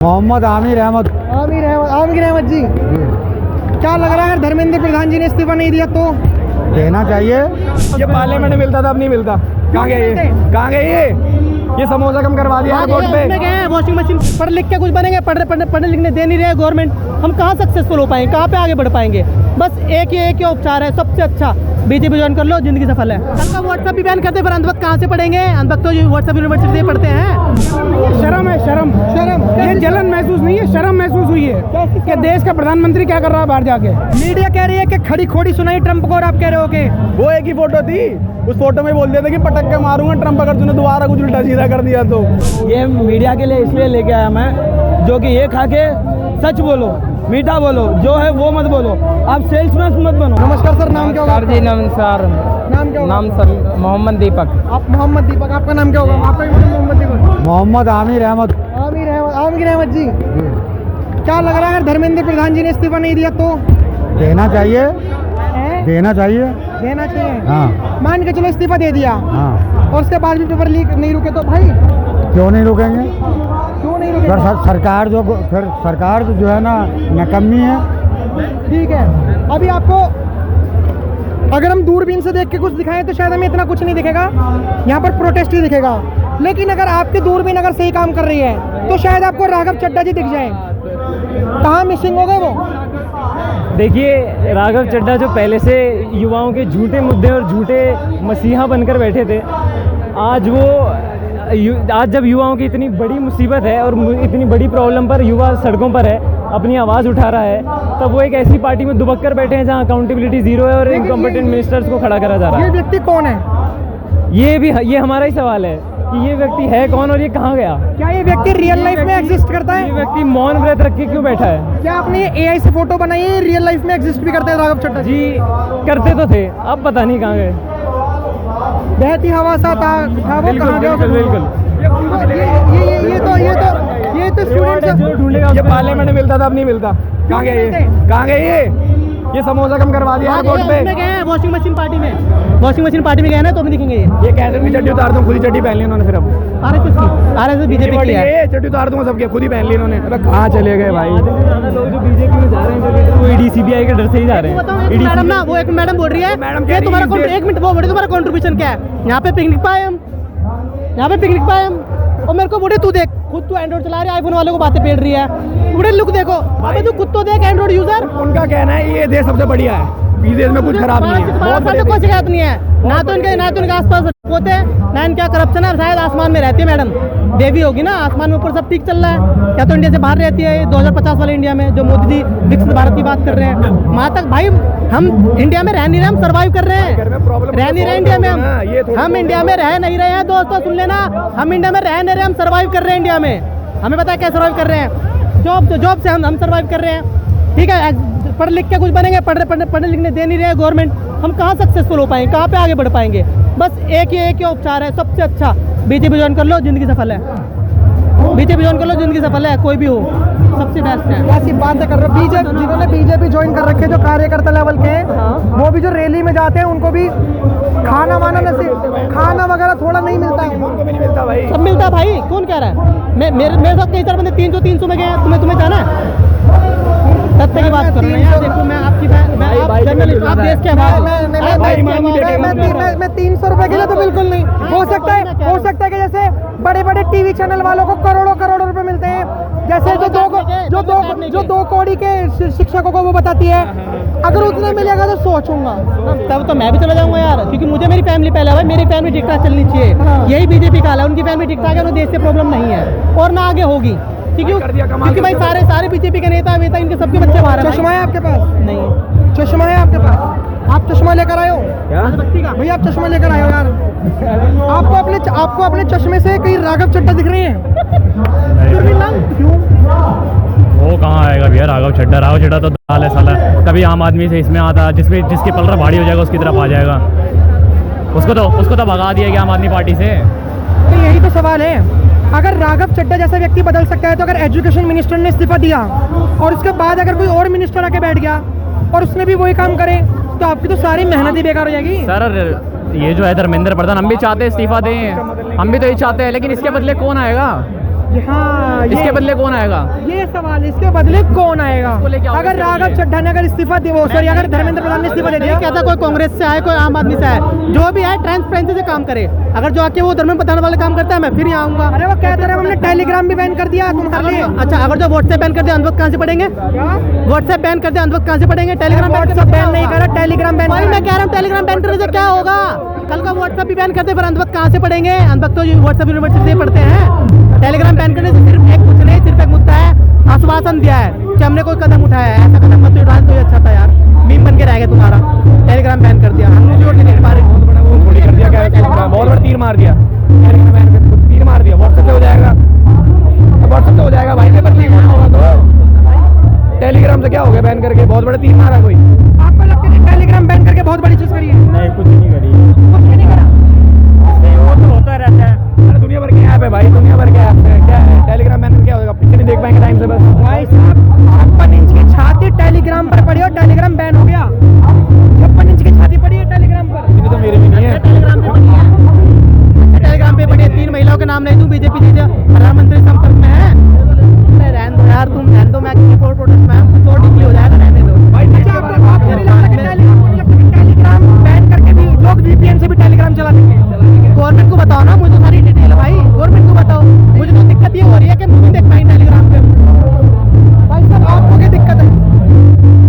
मोहम्मद आमिर अहमद। आमिर अहमद जी, क्या लग रहा है अगर धर्मेंद्र प्रधान जी ने इस्तीफा नहीं दिया तो? देना चाहिए। ये पार्लियामेंट में मिलता था, अब नहीं मिलता। कहाँ गए ये समोसा कम करवा दिया एयरपोर्ट पे। वॉशिंग मशीन पढ़ लिख के कुछ बनेंगे, पढ़ने लिखने दे नहीं रहे गवर्नमेंट। हम कहाँ सक्सेसफुल हो पाएंगे, कहाँ पे आगे बढ़ पाएंगे? बस एक ही उपचार है सबसे अच्छा, बीजेपी ज्वाइन कर लो, जिंदगी सफल है। कल का व्हाट्सएप भी बैन करते, फिर अंधभक्त कहाँ से पढ़ेंगे? अंधभक्त तो व्हाट्सएप यूनिवर्सिटी से पढ़ते हैं। शर्म है, शर्म। ये जलन महसूस नहीं है, शर्म महसूस हुई है कि देश का प्रधानमंत्री क्या कर रहा है बाहर जाके। मीडिया कह रही है कि खड़ी खोड़ी सुनाई ट्रम्प को, और आप कह रहे हो कि वो एक ही फोटो थी, उस फोटो में बोल दिया था कि पटक के मारूंगा ट्रम्प अगर तूने दोबारा कुछ उल्टा सीधा कर दिया तो। ये मीडिया के लिए इसलिए लेके आया मैं, जो कि ये खा के सच बोलो, मीठा बोलो, जो है वो मत बोलो, आप सेल्समैन मत बनो। नमस्कार सर, नाम क्या होगा? जी नमस्कार। नाम क्या होगा? नाम सर मोहम्मद दीपक। आप मोहम्मद दीपक, आपका नाम क्या होगा? आपका भी मोहम्मद दीपक। मोहम्मद आमिर अहमद। आमिर अहमद जी, क्या लग रहा है अगर धर्मेंद्र प्रधान जी ने इस्तीफा नहीं दिया तो? देना चाहिए। देना चाहिए। हाँ मान के चलो इस्तीफा दे दिया, हाँ, और उसके बाद भी पेपर लीक नहीं रुके तो भाई क्यों नहीं रुकेंगे? क्यों नहीं रुके? फिर सरकार जो है ना नकम्मी है। ठीक है, अभी आपको अगर हम दूरबीन से देख के कुछ दिखाएं तो शायद हमें इतना कुछ नहीं दिखेगा, यहाँ पर प्रोटेस्ट ही दिखेगा। लेकिन अगर आपकी दूरबीन अगर सही काम कर रही है तो शायद आपको राघव चड्ढा जी दिख जाए। कहाँ मिसिंग हो गए वो? देखिए, राघव चड्ढा जो पहले से युवाओं के झूठे मुद्दे और झूठे मसीहा बनकर बैठे थे, आज जब युवाओं की इतनी बड़ी मुसीबत है और इतनी बड़ी प्रॉब्लम पर युवा सड़कों पर है, अपनी आवाज़ उठा रहा है, तब वो एक ऐसी पार्टी में दुबक कर बैठे हैं जहां अकाउंटेबिलिटी जीरो है और इनकॉम्पिटेंट मिनिस्टर्स को खड़ा करा जा रहा है। ये व्यक्ति कौन है? ये हमारा ही सवाल है कि ये व्यक्ति है कौन और ये कहाँ गया? क्या ये व्यक्ति रियल लाइफ में एग्जिस्ट करता है? ये व्यक्ति मौन व्रत रख के क्यों बैठा है? क्या आपने एआई से फोटो बनाई है? रियल लाइफ में एग्जिस्ट भी करते हैं राघव चड्ढा जी? जी करते तो थे, अब पता नहीं कहाँ गए। बहती हवा सा था वो, कहाँ गया? बिल्कुल। ये तो स्टूडेंट्स। ये पार्लियामेंट में मिलता था, अब नहीं मिलता। कहाँ गए ये समोसा कम करवा दिया एयरपोर्ट पे। वॉशिंग मशीन पार्टी में गए ना, तो भी दिखेंगे ये कहते हैं चड्डी उतार दूं, खुद ही चड्डी पहन ली इन्होंने। फिर अब आरएसएस बीजेपी की है। चड्डी उतार दूंगा सबके, खुद ही पहन ली इन्होंने। अबे कहाँ चले गए भाई? लोग जो बीजेपी में जा रहे हैं वो ईडी सीबीआई के डर से ही जा रहे हैं। मैडम ना, वो एक मैडम बोल रही है, ये तुम्हारा एक मिनट, वो बोली तुम्हारा कंट्रीब्यूशन क्या है? यहाँ पे पिकनिक पाए हम, और मेरे को बोले तू देख, खुद तू एंड्रॉइड चला रही है, आईफोन वाले को बातें पेड़ रही है, बोले लुक देखो। अबे तू खुद तो देख एंड्रॉइड यूजर। उनका कहना है ये देश सबसे बढ़िया है, विदेश में कुछ खराब नहीं है। बहुत कोई शिकायत नहीं है, ना तो इनके आसपास होते, ना इनका करप्शन है। शायद आसमान में रहती है मैडम, देवी होगी ना, आसमान में ऊपर सब ठीक चल रहा है। या तो इंडिया से बाहर रहती है 2050 वाले इंडिया में, जो मोदी जी विकसित भारत की बात कर रहे हैं। वहाँ तक भाई हम इंडिया में रह नहीं रहे, हम सर्वाइव कर रहे हैं। रह नहीं रहे इंडिया में हम इंडिया में रह नहीं रहे हैं दोस्तों, सुन लेना, हम इंडिया में रह नहीं रहे, हम सर्वाइव कर रहे हैं इंडिया में। हमें पता है क्या सर्वाइव कर रहे हैं, जॉब से हम सर्वाइव कर रहे हैं। ठीक है, पढ़ लिख के कुछ बनेंगे, पढ़ने लिखने दे नहीं रहे गवर्नमेंट। हम कहाँ सक्सेसफुल हो पाएंगे, कहाँ पे आगे बढ़ पाएंगे? बस एक ही उपचार है सबसे अच्छा, बीजेपी ज्वाइन कर लो, जिंदगी सफल है। बीजेपी ज्वाइन कर लो, जिंदगी सफल है, कोई भी हो, सबसे बेस्ट है। ऐसी बातें कर रहे हो, जिन्होंने बीजेपी ज्वाइन कर रखे, जो कार्यकर्ता लेवल के हैं, वो भी जो रैली में जाते हैं उनको भी खाना वगैरह थोड़ा नहीं मिलता है। उनको भी नहीं मिलता भाई, सब मिलता है भाई। कौन कह रहा है? मेरे साथ कई सारे बंदे 300 में गए, तुम्हें जाना है? सत्य की बात कर रहे हैं। देखो मैं आपकी जर्नलिस्ट, आप देश के मैं 300 रुपए के लिए तो बिल्कुल नहीं। हो सकता है कि जैसे बड़े बड़े टीवी चैनल वालों को करोड़ों रुपए मिलते हैं, जैसे जो 2 कौड़ी के शिक्षकों को वो बताती है। अगर उतना मिलेगा तो सोचूंगा, तब तो मैं भी चला जाऊंगा यार, क्योंकि मुझे मेरी फैमिली पहले है, मेरी फैमिली ठीक ठाक चलनी चाहिए। यही बीजेपी का हाल है, उनकी फैमिली ठीक ठाक है, उन्हें देश से प्रॉब्लम नहीं है और ना आगे होगी। क्योंकि भाई सारे बीजेपी के नेता इनके सबके बच्चे बाहर हैं। चश्मा है आपके पास? नहीं। चश्मा है आपके पास? आप चश्मा लेकर आए हो क्या? भैया आप चश्मा लेकर आए हो यार। आपको अपने चश्मे से कहीं राघव चड्ढा दिख रहे हैं? क्यों? वो कहाँ आएगा भैया राघव चड्ढा तो दाल है साला। कभी आम आदमी से इसमें आता, जिसकी पलड़ा भारी हो जाएगा उसकी तरफ आ जाएगा। उसको तो भगा दिया गया आम आदमी पार्टी से। तो यही तो सवाल है, अगर राघव चड्ढा जैसा व्यक्ति बदल सकता है तो अगर एजुकेशन मिनिस्टर ने इस्तीफा दिया और उसके बाद अगर कोई और मिनिस्टर आके बैठ गया और उसने भी वही काम करे, तो आपकी तो सारी मेहनत ही बेकार हो जाएगी। सर ये जो है धर्मेंद्र प्रधान, हम भी चाहते हैं इस्तीफा दें, हम भी तो ये चाहते हैं, लेकिन इसके बदले कौन आएगा? हाँ इसके बदले कौन आएगा? ये सवाल, इसके बदले कौन आएगा? इसको लेके आओगे अगर क्या राघव बोलिए? चड्ढा ने अगर इस्तीफा दिया, सॉरी अगर धर्मेंद्र प्रधान ने इस्तीफा दे दिया, नहीं कहता कोई कांग्रेस से आए कोई आम आदमी से आए, जो भी आए ट्रांसपेरेंसी से काम करे। अगर जो आके वो धर्मेंद्र प्रधान वाले काम करता है मैं फिर यहाँ आऊंगा। अरे वो कहते रहे हमने टेलीग्राम भी बैन कर दिया तुम्हारे लिए। अच्छा अगर जो व्हाट्सएप बैन कर दिया अंधवक्त कहाँ से पढ़ेंगे? व्हाट्सएप बैन कर दिया अंधवक्त कहाँ से पढ़ेंगे? टेलीग्राम व्हाट्सएप बैन नहीं करा, टेलीग्राम बैन भाई मैं कह रहा हूँ टेलीग्राम बैन करने से क्या होगा? कल का व्हाट्सएप भी बैन करते फिर अंधवक्त कहाँ से पढ़ेंगे? अंधवक्त तो व्हाट्सएप यूनिवर्सिटी से पढ़ते हैं। टेलीग्राम बैन करने से सिर्फ एक कुछ नहीं, सिर्फ एक मुद्दा है, आश्वासन दिया है कि हमने कोई कदम उठाया है। ऐसा कदम मत उठाए तो ये अच्छा था यार, मीम बन के रह गया तुम्हारा। टेलीग्राम बैन कर दिया, हम जोड़ के नहीं पा रहे। थोड़ी कर दिया क्या, बहुत बड़ा तीर मार दिया, तीर मार दिया। व्हाट्सएप से हो जाएगा, व्हाट्सएप से हो जाएगा भाई, पेपर लीक होना होगा तो टेलीग्राम से क्या हो गया बैन करके? बहुत बड़ा तीर मारा कोई। आपको लगता है टेलीग्राम बैन करके बहुत बड़ी चीज करी है? नहीं, कुछ नहीं करी, कुछ भी नहीं करा। नहीं वो तो होता रहता है। अरे दुनिया भर के ऐप है भाई, दुनिया भर के ऐप है, क्या है टेलीग्राम बैन क्या होगा? पीछे नहीं देख पाएंगे टाइम से बस। भाई साहब 56 इंच की छाती टेलीग्राम पर पड़ी और टेलीग्राम बैन हो गया। 56 इंच की छाती पड़ी है टेलीग्राम पर। इतनी तो मेरे भी नहीं है। टेलीग्राम पे पड़ी है, टेलीग्राम पे पड़ी है। 3 महिलाओं के नाम नहीं दूं, बीजेपी जी प्रधानमंत्री संपर्क में है। अरे रहने दो यार, तुम रहने दो, मैं किसी को प्रोटेस्ट में हूं, तो डीपली हो जाएगा, रहने दो। अच्छा आपको नहीं लगता कि टेलीग्राम बैन करके भी लोग वीपीएन से भी टेलीग्राम चला देंगे? गवर्नमेंट को बताओ ना, मुझे तो सारी डिटेल है भाई, गवर्नमेंट को बताओ। मुझे तो दिक्कत ये हो रही है कि मुझे देख पाई टेलीग्राम पे। भाई साहब आपको क्या दिक्कत है?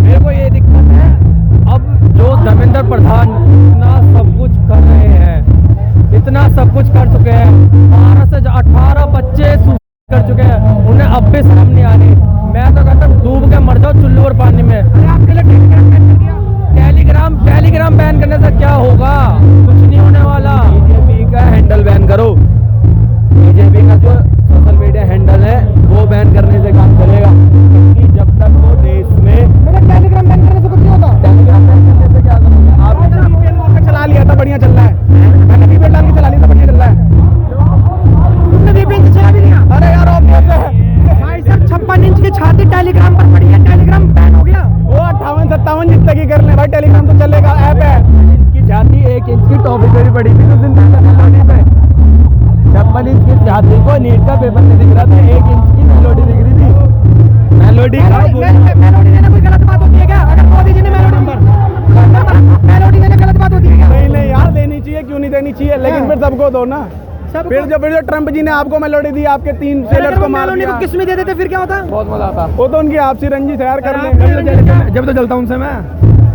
मेरे को ये दिक्कत है, अब जो धर्मेंद्र प्रधान इतना सब कुछ कर रहे हैं, इतना सब कुछ कर चुके हैं, 12 से 18 बच्चे सुसाइड कर चुके हैं, उन्हें अब भी शर्म नहीं आ रही। मैं तो कहता हूँ डूब के मर जाओ चुल्लू और पानी में। अरे आपके लिए टेलीग्राम बैन कर दिया? टेलीग्राम बैन करने से क्या होगा? कुछ नहीं होने वाला। बीजेपी का हैंडल बैन करो, बीजेपी का जो सोशल मीडिया हैंडल है वो बैन करने से काम चलेगा, क्योंकि जब तक वो देश में मेरा टेलीग्राम बैन करने से कुछ नहीं होता। टेलीग्राम बैन करने से क्या करोगे? आपने वीपीएन लगा के चला लिया था, बढ़िया चल रहा है। मैंने वीपीएन डाल के चला लिया था, बढ़िया चल रहा है। तुमने वीपीएन से चला भी लिया? अरे यार भाई साहब 56 इंच की छाती टेलीग्राम पर पड़ी है, टेलीग्राम बैन हो गया। वो 58-57 जितना की कर ले भाई, टेलीग्राम तो चलेगा, ऐप है। इसकी छाती 1 इंच की टॉपिक भी पड़ी थी उस दिन मेलोडी पे। 56 इंच की छाती को नीट का पेपर नहीं दिख रहा था, 1 इंच की मेलोडी दिख रही थी। मेलोडी मेलोडी देने कोई गलत बात होती है क्या? अगर मोदी जी ने मेलोडी देने गलत बात होती है क्या? नहीं यार, देनी चाहिए, क्यों नहीं देनी चाहिए, लेकिन फिर सबको दो ना। फिर जो ट्रम्प जी ने आपको मेलोडी दी, आपके 3 सेलेट को मार दिया, किसमें दे देते फिर क्या होता? बहुत मजा आता। वो तो उनकी आपसी रंजिश है कर लें, जब तो चलता हूँ उनसे मैं।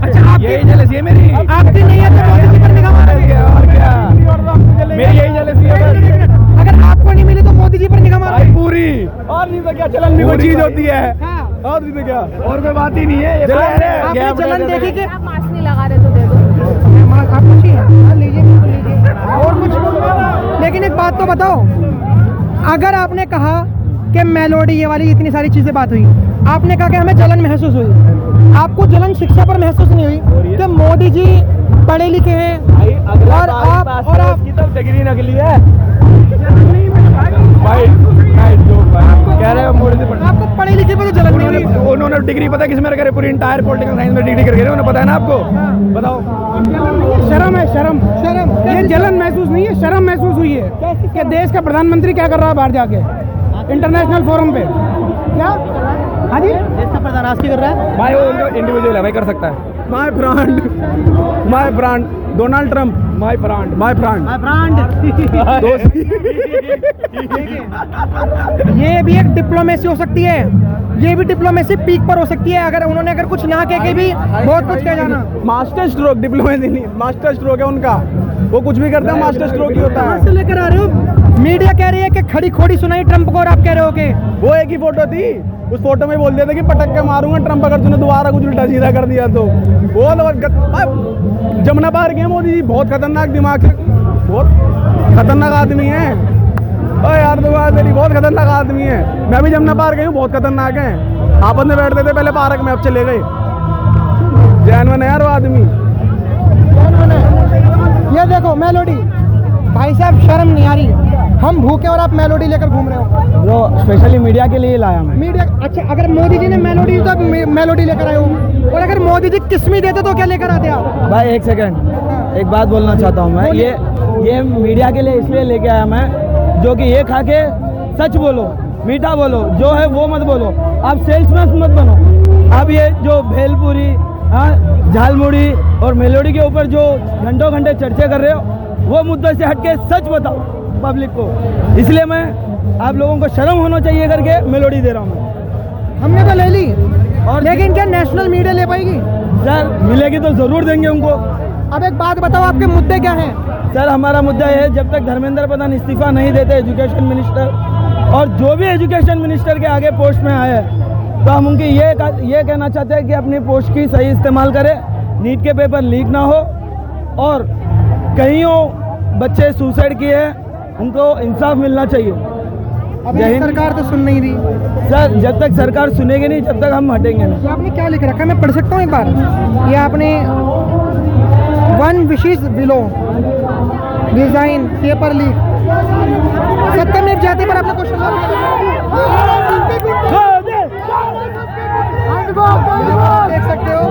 अच्छा यही जेलसी है मेरी। आपकी नहीं है तो मोदी जी पर निगाह मारोगे? और क्या, मेरी यही जेलसी है। अगर आपको नहीं मिली तो मोदी जी पर निगाह मारोगे? पूरी, और नहीं तो क्या, चलन भी कोई चीज होती है, और नहीं तो क्या, और कोई बात ही नहीं है। आपने चलन देखी कि आप मास्क नहीं लगा रहे तो दे दो। आप कुछ ही है, लीजिए बिल्कुल लीजिए, और कुछ। लेकिन एक बात तो बताओ, अगर आपने कहा कि मेलोडी ये वाली इतनी सारी चीजें बात हुई, आपने कहा कि हमें जलन महसूस हुई, आपको जलन शिक्षा पर महसूस नहीं हुई कि मोदी जी पढ़े लिखे हैं और आप की तो डिग्री नकली है भाई, कह रहे हो मोदी से आपको पढ़े लिखे पर तो जलन नहीं हुई? उन्होंने डिग्री पता है किस में करे? पूरी इंटायर पॉलिटिकल साइंस में डिग्री करके उन्हें पता है ना आपको? बताओ। शर्म है, शर्म शर्म। ये जलन महसूस नहीं है, शर्म महसूस हुई है कि देश का प्रधानमंत्री क्या कर रहा है बाहर जाके इंटरनेशनल फोरम पे। क्या? हाँ जी, देश का प्रधान आज की कर रहा है भाई, वो उनका इंडिविजुअल है भाई, कर सकता है। My brand Donald Trump, my brand ये भी एक डिप्लोमेसी हो सकती है, ये भी डिप्लोमेसी पीक पर हो सकती है। अगर उन्होंने कुछ ना कह के भी बहुत कुछ कह जाना। मास्टर स्ट्रोक, डिप्लोमेसी नहीं, मास्टर स्ट्रोक है उनका, वो कुछ भी करते हैं मास्टर स्ट्रोक ही होता कहाँ है। से लेकर आ रहे हो? मीडिया कह रही है कि खड़ी खोड़ी सुनाई ट्रम्प को और आप कह रहे हो कि वो एक ही फोटो थी, उस फोटो में बोल दिया था कि पटक के मारूंगा ट्रम्प अगर तूने दोबारा कुछ उल्टा सीधा कर दिया तो। वो जमुना पार गए मोदी जी, बहुत खतरनाक दिमाग से, बहुत खतरनाक आदमी है। अरे यार तेरी बहुत खतरनाक आदमी है। मैं भी जमुना पार गई हूँ, बहुत खतरनाक है। आपस में बैठते थे पहले पार्क में, अब चले गए। जैन है यार वो आदमी। ये देखो मेलोडी, भाई साहब शर्म नहीं आ रही? हम भूखे और आप मेलोडी लेकर घूम रहे हो। जो स्पेशली मीडिया के लिए लाया मैं। मीडिया, अच्छा अगर मोदी जी ने मेलोडी तो मेलोडी लेकर आए हो, और अगर मोदी जी किस्मी देते तो क्या लेकर आते आप? भाई एक सेकंड, एक बात बोलना चाहता हूँ मैं। ये मीडिया के लिए इसलिए लेके आया मैं, जो कि ये खा के सच बोलो, मीठा बोलो, जो है वो मत बोलो। आप सेल्समैन मत बनो। आप ये जो भेलपुरी, हाँ, झालमुड़ी और मेलोडी के ऊपर जो घंटों घंटे चर्चा कर रहे हो, वो मुद्दे से हट के सच बताओ पब्लिक को। इसलिए मैं आप लोगों को शर्म होना चाहिए करके मेलोडी दे रहा हूँ मैं। हमने तो ले ली, और लेकिन क्या नेशनल मीडिया ले पाएगी? सर मिलेगी तो ज़रूर देंगे उनको। अब एक बात बताओ, आपके मुद्दे क्या हैं? सर हमारा मुद्दा है, जब तक धर्मेंद्र प्रधान इस्तीफा नहीं देते एजुकेशन मिनिस्टर, और जो भी एजुकेशन मिनिस्टर के आगे पोस्ट में आए, तो हम उनकी ये कहना चाहते हैं कि अपनी पोस्ट की सही इस्तेमाल करें, नीट के पेपर लीक ना हो, और कहीं बच्चे सुसाइड किए हैं उनको इंसाफ मिलना चाहिए। अभी सरकार तो सुन नहीं रही। सर जब तक सरकार सुनेगी नहीं, जब तक हम हटेंगे नहीं। ये आपने क्या लिख रखा है, मैं पढ़ सकता हूँ एक बार? ये आपने वन विशेष बिलो डिजाइन पेपर लीक, सत्यमेव जयते पर आपने क्वेश्चन देख सकते हो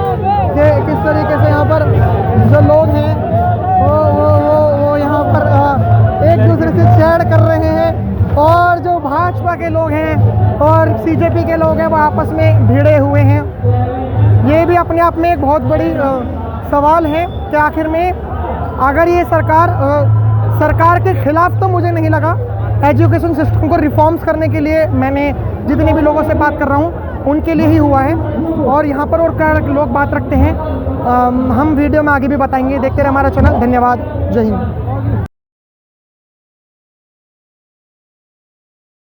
कि किस तरीके से यहाँ पर जो लोग हैं वो यहाँ पर एक दूसरे से चैट कर रहे हैं, और जो भाजपा के लोग हैं और बीजेपी के लोग हैं वो आपस में भिड़े हुए हैं। ये भी अपने आप में एक बहुत बड़ी सवाल है कि आखिर में अगर ये सरकार के खिलाफ तो मुझे नहीं लगा, एजुकेशन सिस्टम को रिफॉर्म्स करने के लिए मैंने जितने भी लोगों से बात कर रहा हूँ उनके लिए ही हुआ है, और यहाँ पर और क्या लोग बात रखते हैं हम वीडियो में आगे भी बताएंगे। देखते रहे हमारा चैनल। धन्यवाद। जय हिंद।